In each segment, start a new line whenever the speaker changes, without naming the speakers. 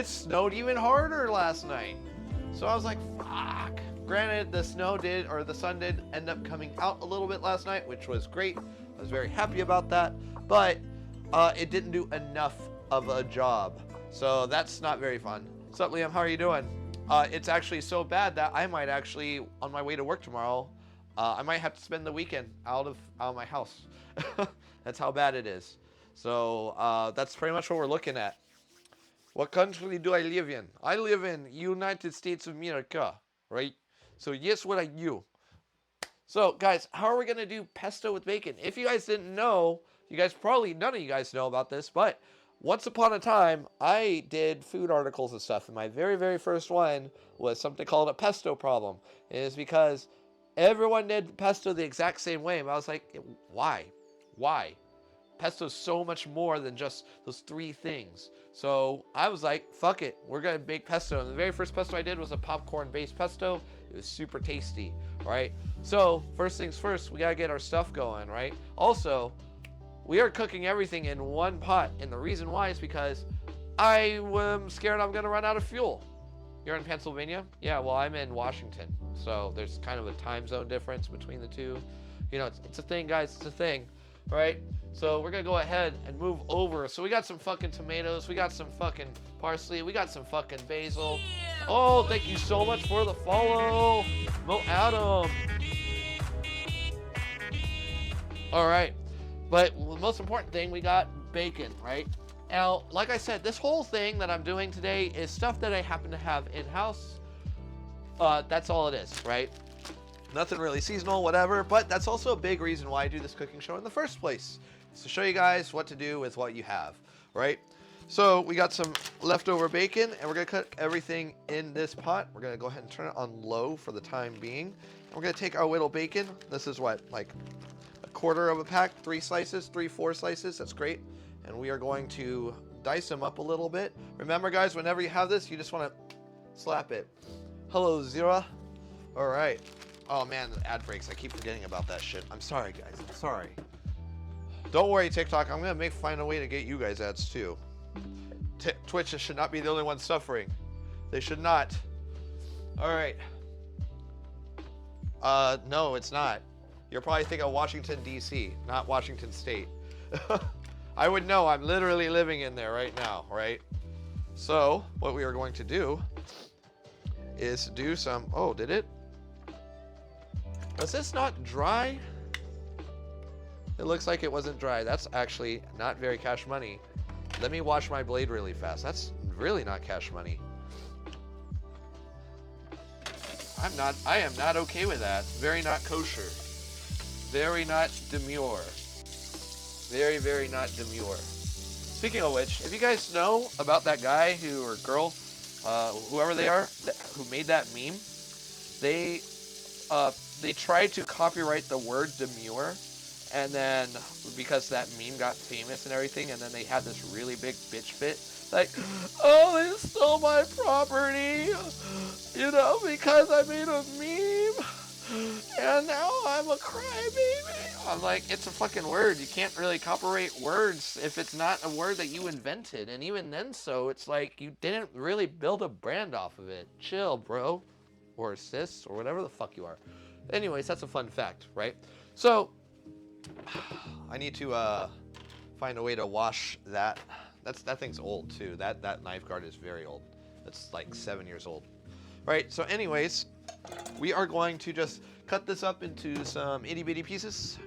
it snowed even harder last night. So I was like, fuck. Granted, the sun did end up coming out a little bit last night, which was great. I was very happy about that, but it didn't do enough of a job. So that's not very fun. What's up, Liam? How are you doing? It's actually so bad that I might actually, on my way to work tomorrow, I might have to spend the weekend out of my house. That's how bad it is. So that's pretty much what we're looking at. What country do I live in? I live in United States of America, right? So yes, what are you? So guys, how are we gonna do pesto with bacon? If you guys didn't know, none of you guys know about this, but once upon a time, I did food articles and stuff, and my very, very first one was something called a pesto problem. It is because everyone did pesto the exact same way, and I was like, why? Why? Pesto's so much more than just those 3 things. So I was like, fuck it, we're gonna bake pesto. And the very first pesto I did was a popcorn-based pesto. It was super tasty, right? So first things first, we gotta get our stuff going, right? Also, we are cooking everything in one pot, and the reason why is because I am scared I'm gonna run out of fuel. You're in Pennsylvania? Yeah, well, I'm in Washington, so there's kind of a time zone difference between the two. You know, it's a thing, guys, it's a thing, right? So we're gonna go ahead and move over. So we got some fucking tomatoes, we got some fucking parsley, we got some fucking basil. Oh, thank you so much for the follow, Mo Adam. All right, but the most important thing, we got bacon, right? Now, like I said, this whole thing that I'm doing today is stuff that I happen to have in-house. That's all it is, right? Nothing really seasonal, whatever, but that's also a big reason why I do this cooking show in the first place. Is to show you guys what to do with what you have, right? So we got some leftover bacon, and we're gonna cook everything in this pot. We're gonna go ahead and turn it on low for the time being. And we're gonna take our whittled bacon. This is what, like a quarter of a pack, 4 slices, that's great. And we are going to dice them up a little bit. Remember guys, whenever you have this, you just wanna slap it. Hello, Zira. All right. Oh man, the ad breaks. I keep forgetting about that shit. I'm sorry, guys. I'm sorry. Don't worry, TikTok. I'm gonna find a way to get you guys ads too. Twitch should not be the only one suffering. They should not. All right. No, it's not. You're probably thinking of Washington, D.C., not Washington State. I would know. I'm literally living in there right now, right? So what we are going to do is do some... Oh, did it? Was this not dry? It looks like it wasn't dry. That's actually not very cash money. Let me wash my blade really fast. That's really not cash money. I am not okay with that. Very not kosher. Very not demure. Very, very not demure. Speaking of which, if you guys know about that guy or girl, whoever they are, who made that meme, they tried to copyright the word demure, and then because that meme got famous and everything, and then they had this really big bitch fit, like, oh, they stole my property, you know, because I made a meme, and now I'm a crybaby. I'm like, it's a fucking word. You can't really copyright words if it's not a word that you invented, and even then, so it's like you didn't really build a brand off of it. Chill, bro, or sis, or whatever the fuck you are. Anyways, that's a fun fact, right? So I need to find a way to wash that. That thing's old too. That knife guard is very old. It's like 7 years old. Right, so anyways, we are going to just cut this up into some itty bitty pieces.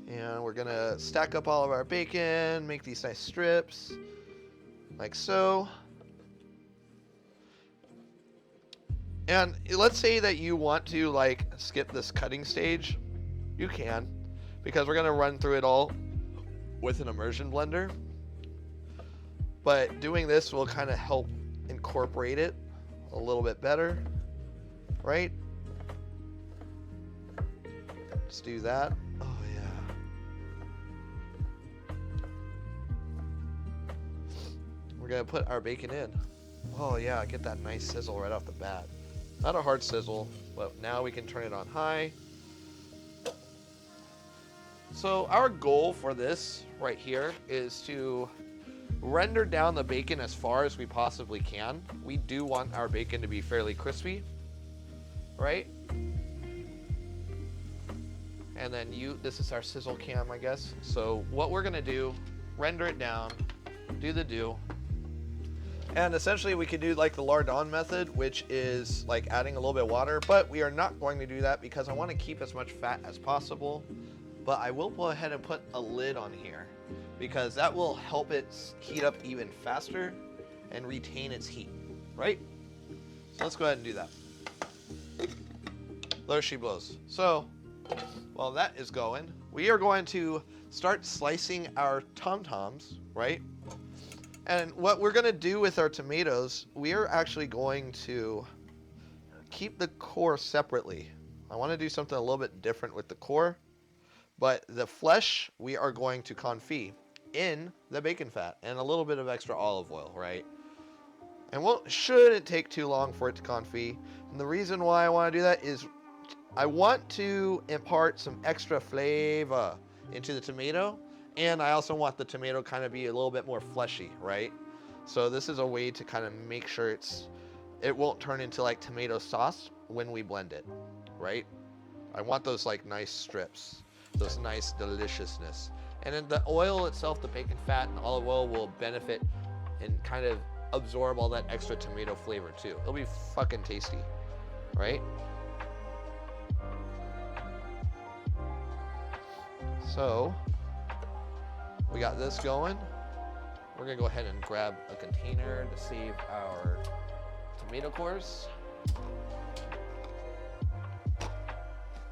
And we're gonna stack up all of our bacon, make these nice strips, like so. And let's say that you want to like skip this cutting stage, you can, because we're gonna run through it all with an immersion blender. But doing this will kind of help incorporate it a little bit better, right? Let's do that. Oh yeah. We're gonna put our bacon in. Oh yeah, get that nice sizzle right off the bat. Not a hard sizzle, but now we can turn it on high. So our goal for this right here is to, render down the bacon as far as we possibly can. We do want our bacon to be fairly crispy, right? And then this is our sizzle cam, I guess. So what we're gonna do, render it down, do the do. And essentially we could do like the lardon method, which is like adding a little bit of water, but we are not going to do that because I want to keep as much fat as possible. But I will go ahead and put a lid on here because that will help it heat up even faster and retain its heat, right? So let's go ahead and do that. There she blows. So while that is going, we are going to start slicing our tom-toms, right? And what we're gonna do with our tomatoes, we are actually going to keep the core separately. I wanna do something a little bit different with the core, but the flesh, we are going to confit in the bacon fat and a little bit of extra olive oil, right? And shouldn't take too long for it to confit. And the reason why I wanna do that is I want to impart some extra flavor into the tomato, and I also want the tomato kind of be a little bit more fleshy, right? So this is a way to kind of make sure it won't turn into like tomato sauce when we blend it, right? I want those like nice strips, those nice deliciousness. And then the oil itself, the bacon fat and olive oil will benefit and kind of absorb all that extra tomato flavor too. It'll be fucking tasty, right? So we got this going. We're gonna go ahead and grab a container to save our tomato cores.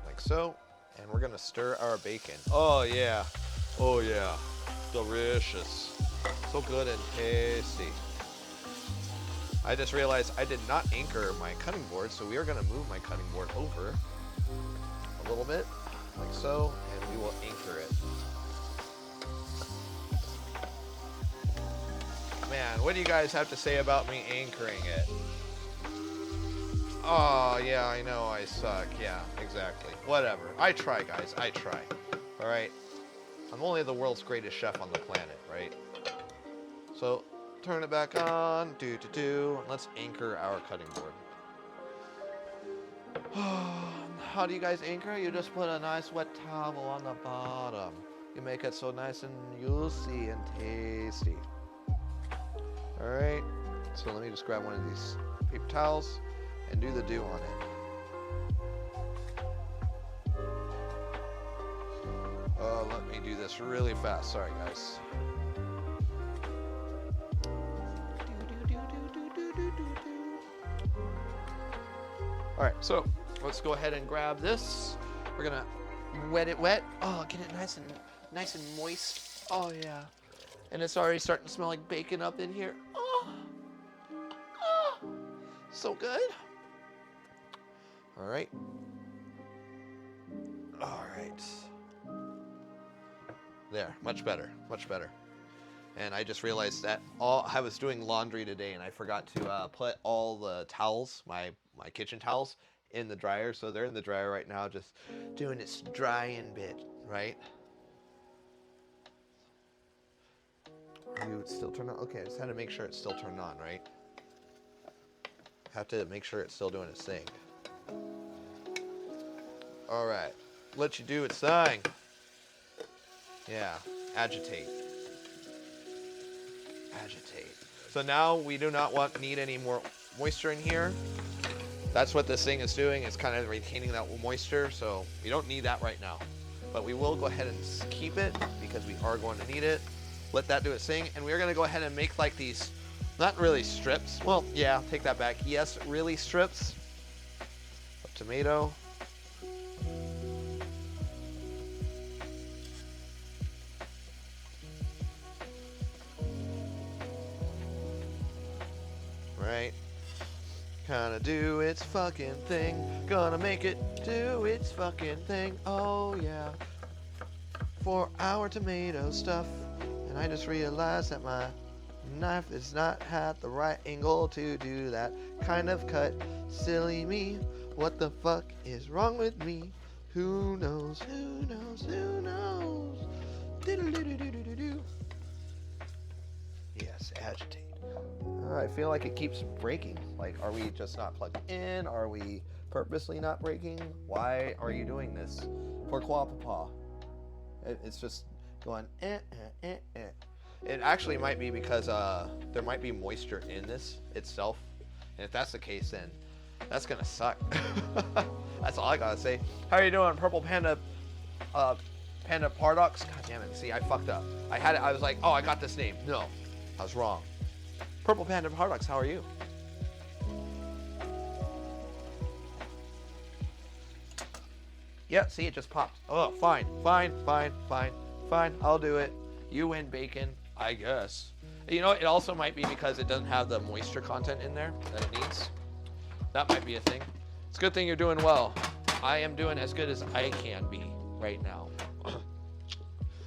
Like so. And we're gonna stir our bacon. Oh yeah. Oh yeah. Delicious. So good and tasty. I just realized I did not anchor my cutting board, so we are gonna move my cutting board over a little bit, like so, and we will anchor it. Man, what do you guys have to say about me anchoring it? Oh, yeah, I know I suck. Yeah, exactly. Whatever. I try, guys. I try. All right? I'm only the world's greatest chef on the planet, right? So, turn it back on. Let's anchor our cutting board. How do you guys anchor? You just put a nice wet towel on the bottom. You make it so nice and juicy and tasty. All right, so let me just grab one of these paper towels and do the do on it. Let me do this really fast. Sorry, guys. All right, so let's go ahead and grab this. We're gonna wet it wet. Oh, get it nice and moist. Oh yeah. And it's already starting to smell like bacon up in here. Oh, so good. All right. All right. There, much better, much better. And I just realized that I was doing laundry today and I forgot to put all the towels, my kitchen towels, in the dryer. So they're in the dryer right now, just doing its drying bit, right? You would still turn on? Okay, I just had to make sure it's still turned on, right? Have to make sure it's still doing its thing. All right, let you do its thing. Yeah, agitate. Agitate. So now we do not need any more moisture in here. That's what this thing is doing. It's kind of retaining that moisture, so we don't need that right now. But we will go ahead and keep it because we are going to need it. Let that do its thing, and we're gonna go ahead and make like these, not really strips. Well, yeah, take that back. Yes, really strips of tomato. Right. Kinda do its fucking thing. Gonna make it do its fucking thing. Oh yeah. For our tomato stuff. And I just realized that my knife is not at the right angle to do that kind of cut. Silly me. What the fuck is wrong with me? Who knows? Who knows? Who knows? Do-do-do-do-do-do-do. Yeah. agitate. I feel like it keeps breaking. Like, are we just not plugged in? Are we purposely not breaking? Why are you doing this? Poor Quapapa. It's just going, It actually might be because there might be moisture in this itself. And if that's the case, then that's gonna suck. That's all I gotta say. How are you doing, Purple Panda? Panda Paradox? God damn it. See, I fucked up. I had it. I was like, oh, I got this name. No, I was wrong. Purple Panda Paradox, how are you? Yeah, see, it just popped. Oh, fine. I'll do it. You win, bacon, I guess. You know, it also might be because it doesn't have the moisture content in there that it needs. That might be a thing. It's a good thing you're doing well. I am doing as good as I can be right now.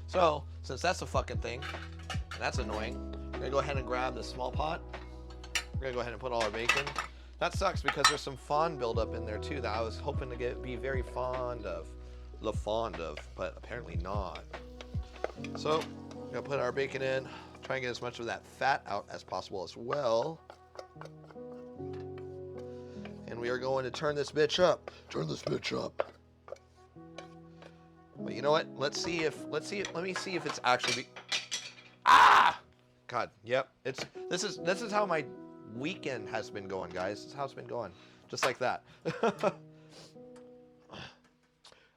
So, since that's a fucking thing, and that's annoying, we're gonna go ahead and grab the small pot. We're gonna go ahead and put all our bacon. That sucks because there's some fond buildup in there too that I was hoping to be very fond of. But apparently not. So, we're gonna put our bacon in, try and get as much of that fat out as possible as well. And we are going to turn this bitch up. Turn this bitch up. But you know what? Let me see if it's actually God, yep. This is how my weekend has been going, guys. This is how it's been going. Just like that.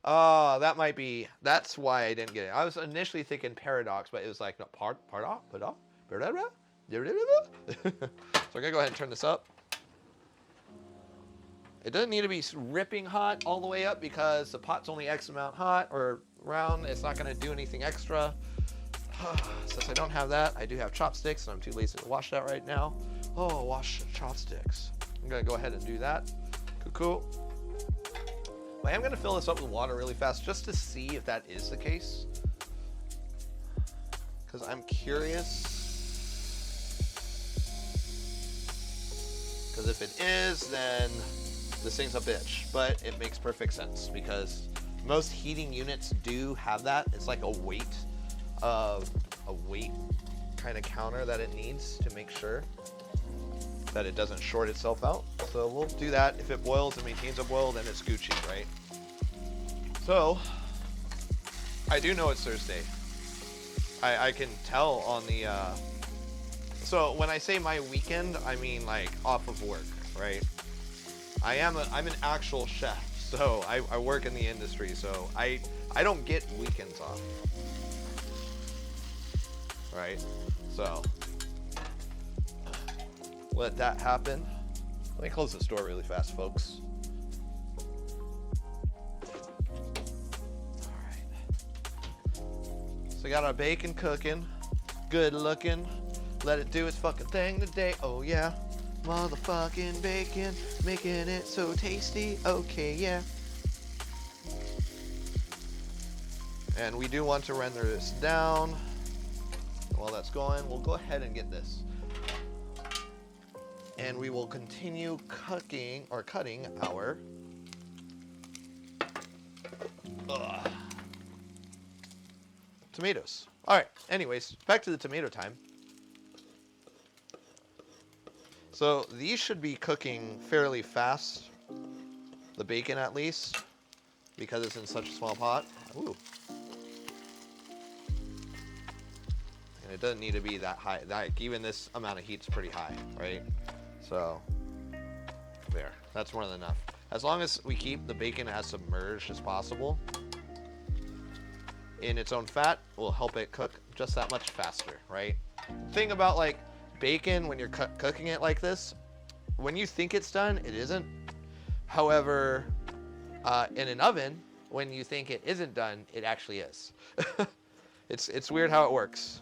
That might be, that's why I didn't get it. I was initially thinking paradox, but it was like, no, paradox. So we're gonna go ahead and turn this up. It doesn't need to be ripping hot all the way up because the pot's only X amount hot or round. It's not gonna do anything extra. Since I don't have that, I do have chopsticks and I'm too lazy to wash that right now. Oh, wash chopsticks. I'm gonna go ahead and do that. Cool. I am gonna fill this up with water really fast just to see if that is the case. Because I'm curious. Because if it is, then this thing's a bitch. But it makes perfect sense because most heating units do have that. It's like a weight kind of counter that it needs to make sure that it doesn't short itself out. So we'll do that. If it boils and maintains a boil, then it's Gucci, right? So I do know it's Thursday. I can tell on the so when I say my weekend, I mean like off of work, right? I'm an actual chef, so I work in the industry, so I don't get weekends off. Right? So let that happen. Let me close the store really fast, folks. Alright. So we got our bacon cooking. Good looking. Let it do its fucking thing today. Oh yeah. Motherfucking bacon. Making it so tasty. Okay, yeah. And we do want to render this down. While that's going, we'll go ahead and get this. And we will continue cutting our tomatoes. All right, anyways, back to the tomato time. So these should be cooking fairly fast, the bacon at least, because it's in such a small pot. Ooh. And it doesn't need to be that high. Like even this amount of heat's pretty high, right? So there, that's more than enough. As long as we keep the bacon as submerged as possible in its own fat, will help it cook just that much faster, right? Thing about like bacon when you're cooking it like this, when you think it's done, it isn't. However, in an oven, when you think it isn't done, it actually is. It's weird how it works.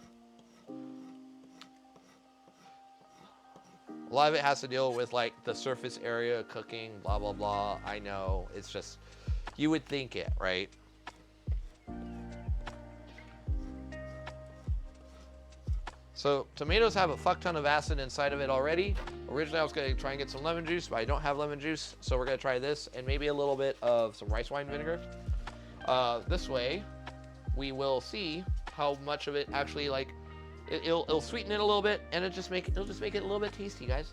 A lot of it has to deal with like the surface area cooking, blah, blah, blah. I know, it's just, you would think it, right? So tomatoes have a fuck ton of acid inside of it already. Originally I was gonna try and get some lemon juice, but I don't have lemon juice. So we're gonna try this and maybe a little bit of some rice wine vinegar. This way we will see how much of it actually like It'll sweeten it a little bit, and it'll just make it a little bit tasty, guys.